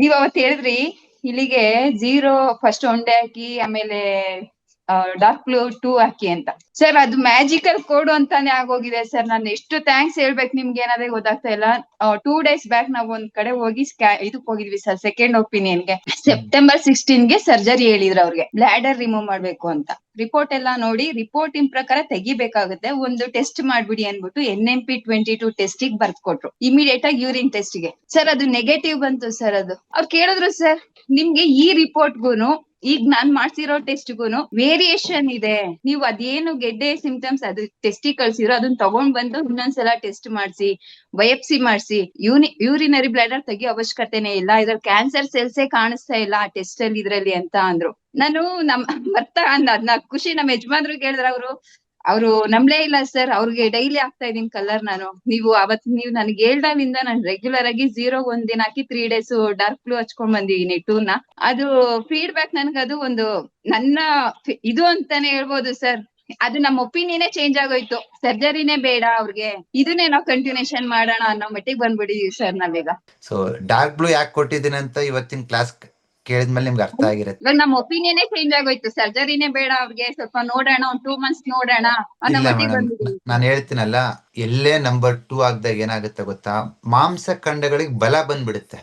ನೀವ್ ಅವತ್ ಹೇಳಿದ್ರಿ ಇಲ್ಲಿಗೆ 0 ಫಸ್ಟ್ ಒಂಡೆ ಹಾಕಿ ಆಮೇಲೆ ಡಾರ್ಕ್ ಬ್ಲೂ 2 ಹಾಕಿ ಅಂತ. ಸರ್ ಅದು ಮ್ಯಾಜಿಕಲ್ ಕೋಡ್ ಅಂತಾನೆ ಆಗೋಗಿದೆ ಸರ್. ನಾನು ಎಷ್ಟು ಥ್ಯಾಂಕ್ಸ್ ಹೇಳ್ಬೇಕು ನಿಮ್ಗೆ ಏನಾದ್ರೆ ಗೊತ್ತಾಗ್ತಾ ಇಲ್ಲ. 2 days ಬ್ಯಾಕ್ ನಾವ್ ಒಂದ್ ಕಡೆ ಹೋಗಿ ಇದಕ್ ಹೋಗಿದ್ವಿ ಸರ್, ಸೆಕೆಂಡ್ ಒಪಿನಿಯನ್ಗೆ. ಸೆಪ್ಟೆಂಬರ್ 16ಗೆ ಸರ್ಜರಿ ಹೇಳಿದ್ರು ಅವ್ರಿಗೆ, ಬ್ಲಾಡರ್ ರಿಮೂವ್ ಮಾಡ್ಬೇಕು ಅಂತ. ರಿಪೋರ್ಟ್ ಎಲ್ಲಾ ನೋಡಿ, ರಿಪೋರ್ಟ್ ಇನ್ ಪ್ರಕಾರ ತೆಗಿಬೇಕಾಗುತ್ತೆ, ಒಂದು ಟೆಸ್ಟ್ ಮಾಡ್ಬಿಡಿ ಅನ್ಬಿಟ್ಟು NMP22 ಟೆಸ್ಟಿಗೆ ಬರ್ಕೊಟ್ರು. ಇಮಿಡಿಯೇಟ್ ಆಗಿ ಯೂರಿನ್ ಟೆಸ್ಟ್ಗೆ. ಸರ್ ಅದು ನೆಗೆಟಿವ್ ಬಂತು ಸರ್. ಅದು ಅವ್ರು ಕೇಳಿದ್ರು, ಸರ್ ನಿಮ್ಗೆ ಈ ರಿಪೋರ್ಟ್ಗೂನು ಈಗ ನಾನ್ ಮಾಡ್ಸಿರೋ ಟೆಸ್ಟ್ಗೂನು ವೇರಿಯೇಷನ್ ಇದೆ, ನೀವು ಅದೇನು ಗೆಡ್ಡೆ ಸಿಂಪ್ಟಮ್ಸ್ ಅದು ಟೆಸ್ಟಿಗೆ ಕಳ್ಸಿರೋ ಅದನ್ನ ತಗೊಂಡ್ ಬಂದು ಇನ್ನೊಂದ್ಸಲ ಟೆಸ್ಟ್ ಮಾಡ್ಸಿ, ಬಯೋಪ್ಸಿ ಮಾಡ್ಸಿ, ಯೂರಿನರಿ ಬ್ಲಾಡರ್ ತೆಗಿಯೋ ಅವಶ್ಯಕತೆನೇ ಇಲ್ಲ, ಇದ್ರಲ್ಲಿ ಕ್ಯಾನ್ಸರ್ ಸೆಲ್ಸೇ ಕಾಣಿಸ್ತಾ ಇಲ್ಲ ಆ ಟೆಸ್ಟ್ ಅಲ್ಲಿ ಇದ್ರಲ್ಲಿ ಅಂತ ಅಂದ್ರು. ನಾನು ಅದ್ನ ಖುಷಿ ನಮ್ಮ ಯಜಮಾನ್ರಿಗೆ ಹೇಳಿದ್ರ, ಅವ್ರು ನಂಬ್ಲೇ ಇಲ್ಲ ಸರ್. ಅವ್ರಿಗೆ ಡೈಲಿ ಆಗ್ತಾ ಇದೀನಿ ಕಲರ್ ನಾನು. ನೀವು ನನ್ಗೆ ಹೇಳ್ದಾಗಿಂದ ನಾನು ರೆಗ್ಯುಲರ್ ಆಗಿ 0 ಒಂದ್ ದಿನ ಹಾಕಿ 3 days ಡಾರ್ಕ್ ಬ್ಲೂ ಹಚ್ಕೊಂಡ್ ಬಂದಿದೀನಿ 2 ನ. ಅದು ಫೀಡ್ಬ್ಯಾಕ್ ನನ್ಗದು ಒಂದು ನನ್ನ ಇದು ಅಂತಾನೆ ಹೇಳ್ಬೋದು ಸರ್. ಅದು ನಮ್ಮ ಒಪಿನಿಯನೇ ಚೇಂಜ್ ಆಗೋಯ್ತು. ಸರ್ಜರಿನೇ ಬೇಡ ಅವ್ರಿಗೆ, ಇದನ್ನೇ ನಾವು ಕಂಟಿನ್ಯೂಷನ್ ಮಾಡೋಣ ಅನ್ನೋ ಮಟ್ಟಿಗೆ ಬಂದ್ಬಿಟ್ಟಿದೀವಿ ಸರ್ ನಾವೀಗ. ಸೊ ಡಾರ್ಕ್ ಬ್ಲೂ ಯಾಕೆ ಕೊಟ್ಟಿದ್ದೀನಿ ಅಂತ ಇವತ್ತಿನ ಕ್ಲಾಸ್ ಕೇಳಿದ್ಮೇಲೆ ನಿಮ್ಗೆ ಅರ್ಥ ಆಗಿರುತ್ತೆ. ಇವಾಗ ನಮ್ಮ ಒಪಿನಿಯನೇ ಚೇಂಜ್ ಆಗೋಯ್ತು. ಸರ್ಜರಿನೇ ಬೇಡ ಅವ್ರಿಗೆ, ಸ್ವಲ್ಪ ನೋಡೋಣ, ಒಂದ್ 2 months ನೋಡೋಣ ಅನ್ನೋ ಇಲ್ಲ ಮಟ್ಟಿಗೆ ಮೇಡಮ್, ಬಂದಿದೀವಿ. ನಾನು ಹೇಳ್ತೀನಲ್ಲ, ಎಲ್ಲೇ ನಂಬರ್ 2 ಆಗ್ದಾಗ ಏನಾಗುತ್ತೆ ಗೊತ್ತಾ, ಮಾಂಸ ಖಂಡಗಳಿಗೆ ಬಲ ಬಂದ್ಬಿಡುತ್ತೆ.